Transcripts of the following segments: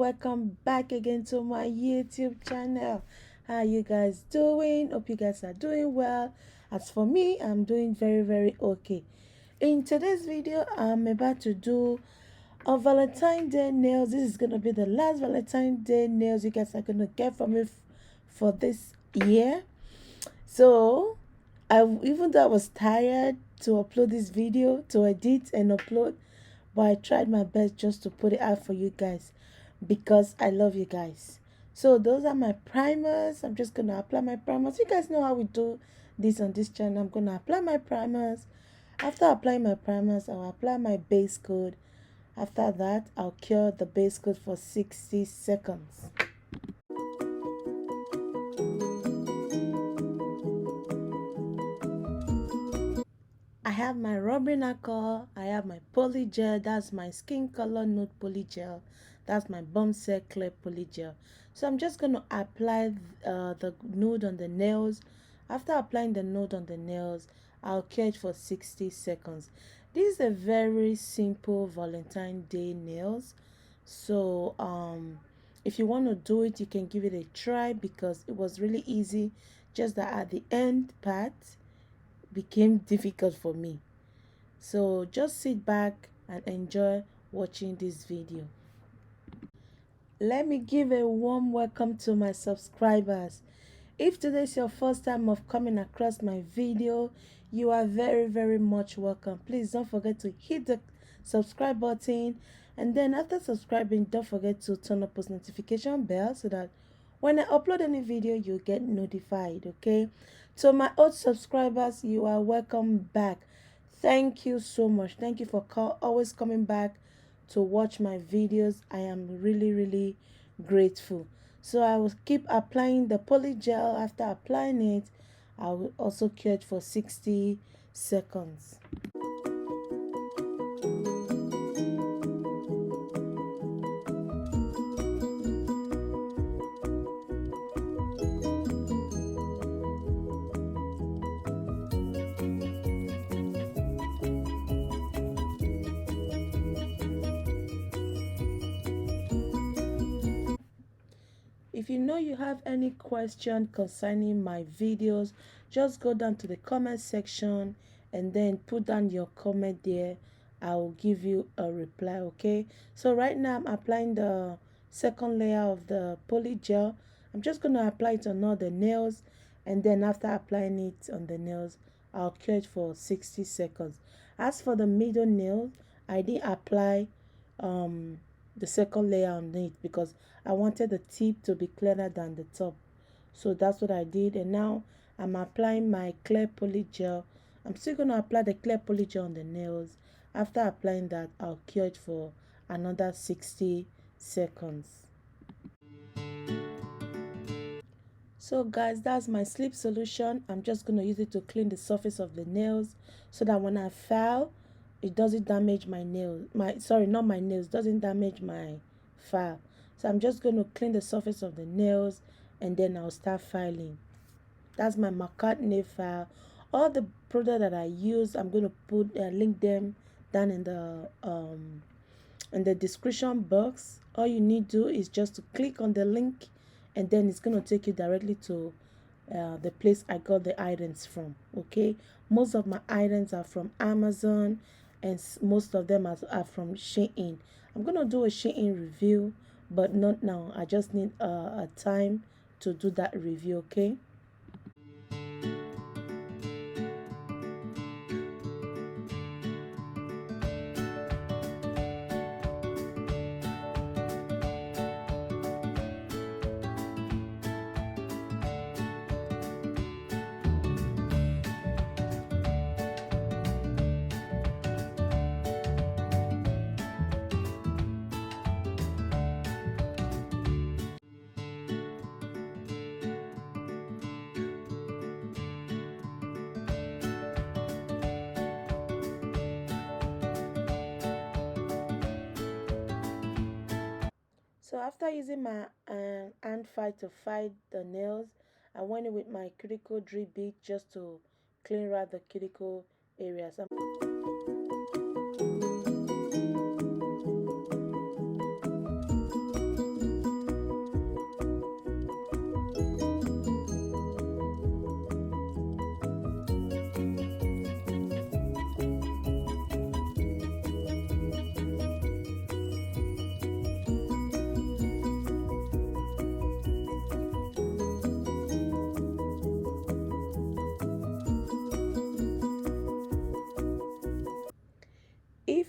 welcome back again to my YouTube channel. How you guys doing? Hope you guys are doing well. As for me, I'm doing very okay. In today's video, I'm about to do a Valentine's Day nails. This is gonna be the last Valentine's Day nails you guys are gonna get from me for this year. So even though I was tired to upload this video, to edit and upload, but I tried my best just to put it out for you guys because I love you guys. So those are my primers. I'm just gonna apply my primers. You guys know how we do this on this channel. I'm gonna apply my primers. After applying my primers, I'll apply my base coat. After that, I'll cure the base coat for 60 seconds. I have my rubbing alcohol, I have my polygel, that's my skin color nude polygel, that's my bombshell clear polygel. So I'm just going to apply the nude on the nails. After applying the nude on the nails, I'll cure it for 60 seconds. This is a very simple Valentine's Day nails. So if you want to do it, you can give it a try because it was really easy, just that at the end part became difficult for me. So just sit back and enjoy watching this video. Let me give a warm welcome to my subscribers. If today is your first time of coming across my video, you are very much welcome. Please don't forget to hit the subscribe button, and then after subscribing, don't forget to turn up post notification bell so that when I upload any video, you get notified. Okay, so my old subscribers, you are welcome back. Thank you so much. Thank you for always coming back to watch my videos. I am really grateful. So I will keep applying the polygel. After applying it, I will also cure it for 60 seconds. If you know you have any question concerning my videos, just go down to the comment section and then put down your comment there. I will give you a reply. Okay, so right now I'm applying the second layer of the polygel. I'm just going to apply it on all the nails, and then after applying it on the nails, I'll cure it for 60 seconds. As for the middle nail, I didn't apply the second layer on it because I wanted the tip to be clearer than the top. So that's what I did, and now I'm applying my clear polygel. I'm still going to apply the clear polygel on the nails. After applying that, I'll cure it for another 60 seconds. So guys, that's my sleep solution. I'm just going to use it to clean the surface of the nails so that when I file, it doesn't damage my nails. Not my nails, doesn't damage my file. So I'm just going to clean the surface of the nails and then I'll start filing. That's my Makartt nail file. All the products that I use, I'm going to put link them down in the description box. All you need to do is just to click on the link, and then it's going to take you directly to the place I got the items from. Okay, most of my items are from Amazon, and most of them are from SHEIN. I'm going to do a SHEIN review, but not now. I just need a time to do that review. Okay. So after using my hand file to file the nails, I went in with my cuticle drip bit just to clean out the cuticle areas.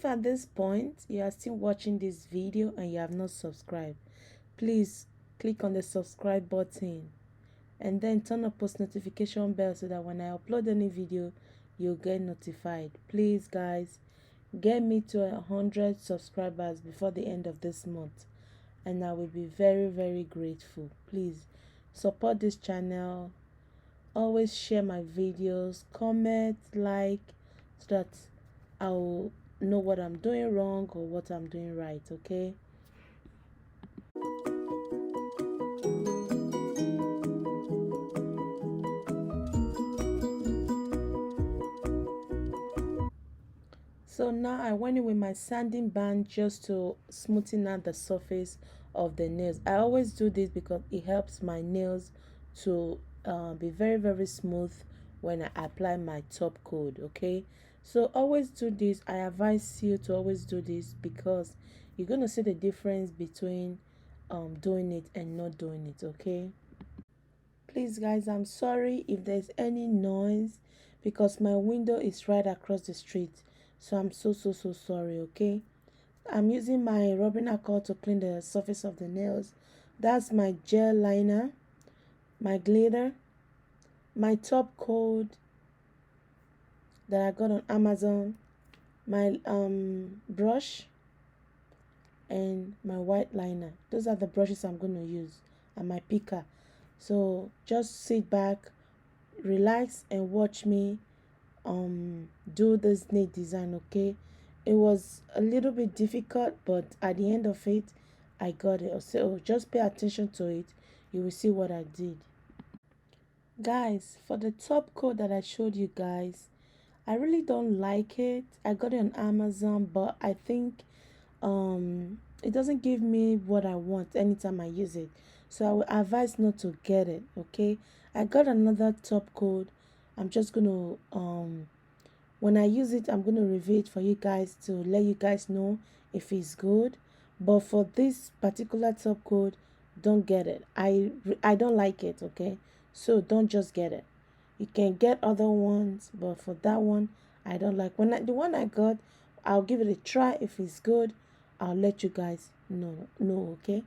at this point you are still watching this video and you have not subscribed, please click on the subscribe button and then turn on post notification bell so that when I upload any video you'll get notified. Please guys, get me to 100 subscribers before the end of this month and I will be very grateful. Please support this channel, always share my videos, comment, like, so that I'll know what I'm doing wrong or what I'm doing right. Okay, so now I went in with my sanding band just to smoothen out the surface of the nails. I always do this because it helps my nails to be very smooth when I apply my top coat. Okay, so always do this. I advise you to always do this because you're gonna see the difference between doing it and not doing it. Okay, please guys, I'm sorry if there's any noise because my window is right across the street, so I'm so sorry. Okay, I'm using my rubbing alcohol to clean the surface of the nails. That's my gel liner, my glitter, my top coat that I got on Amazon, my brush, and my white liner. Those are the brushes I'm going to use, and my picker. So just sit back, relax, and watch me do this nail design. Okay, it was a little bit difficult, but at the end of it I got it. So just pay attention to it, you will see what I did. Guys, for the top coat that I showed you guys, I really don't like it. I got it on Amazon, but I think it doesn't give me what I want anytime I use it, so I would advise not to get it. Okay, I got another top coat. I'm just gonna when I use it, I'm gonna review it for you guys to let you guys know if it's good. But for this particular top coat, don't get it. I don't like it. Okay, so don't just get it. You can get other ones, but for that one I don't like. The one I got, I'll give it a try. If it's good, I'll let you guys know. Okay,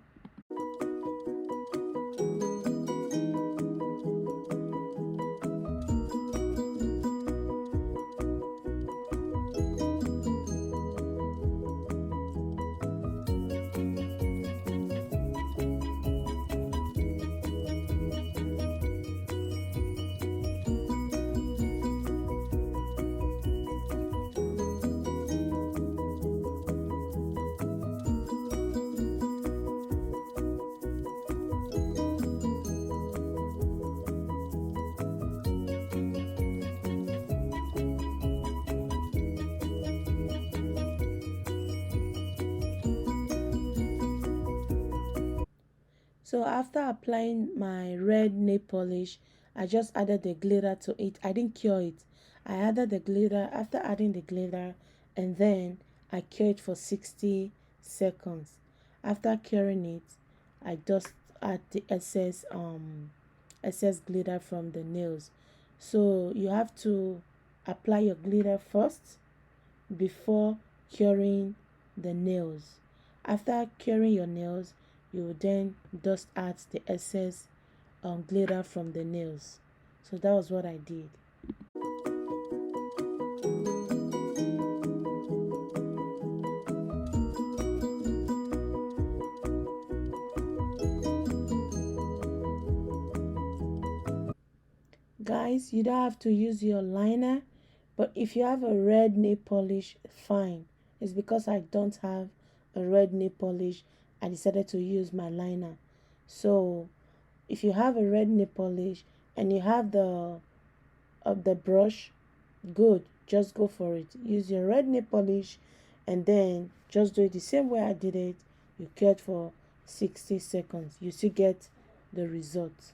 so after applying my red nail polish, I just added the glitter to it. I didn't cure it. I added the glitter. After adding the glitter, and then I cure it for 60 seconds. After curing it, I just add the excess glitter from the nails. So you have to apply your glitter first before curing the nails. After curing your nails, you will then just add the excess glitter from the nails. So that was what I did. Guys, you don't have to use your liner, but if you have a red nail polish, fine. It's because I don't have a red nail polish, I decided to use my liner. So if you have a red nail polish and you have the brush, good, just go for it. Use your red nail polish and then just do it the same way I did it. You cure it for 60 seconds. You still get the results.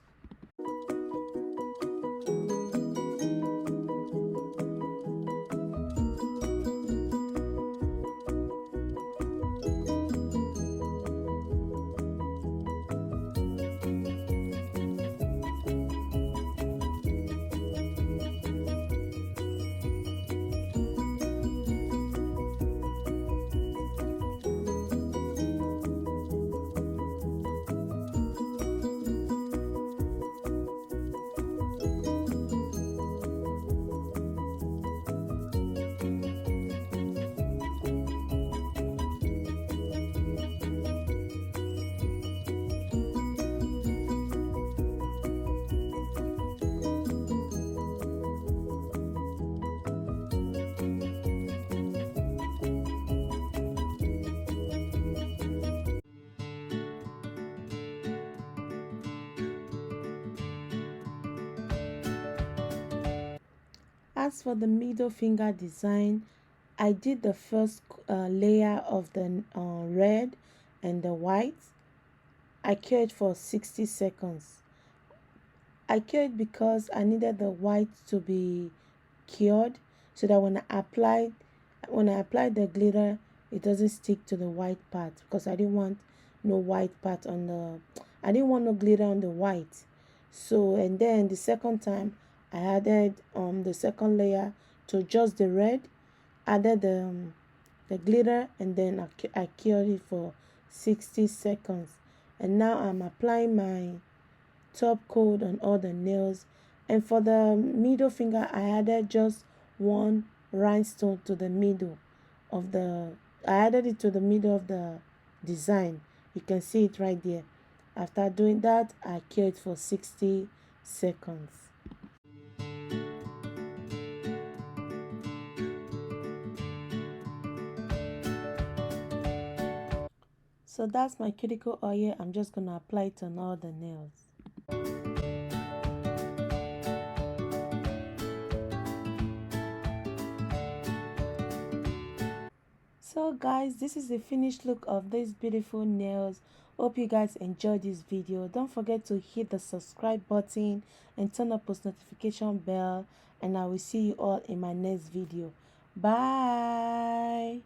as for the middle finger design, I did the first layer of the red and the white. I cured for 60 seconds. I cured because I needed the white to be cured so that when I apply the glitter, it doesn't stick to the white part, because I didn't want no white part on the, I didn't want no glitter on the white. So, and then the second time I added the second layer to just the red, added the glitter, and then I cured it for 60 seconds. And now I'm applying my top coat on all the nails. And for the middle finger, I added just one rhinestone to the middle of the, I added it to the middle of the design. You can see it right there. After doing that, I cured it for 60 seconds. So that's my cuticle oil. I'm just going to apply it on all the nails. So guys, this is the finished look of these beautiful nails. Hope you guys enjoyed this video. Don't forget to hit the subscribe button and turn on post notification bell, and I will see you all in my next video. Bye.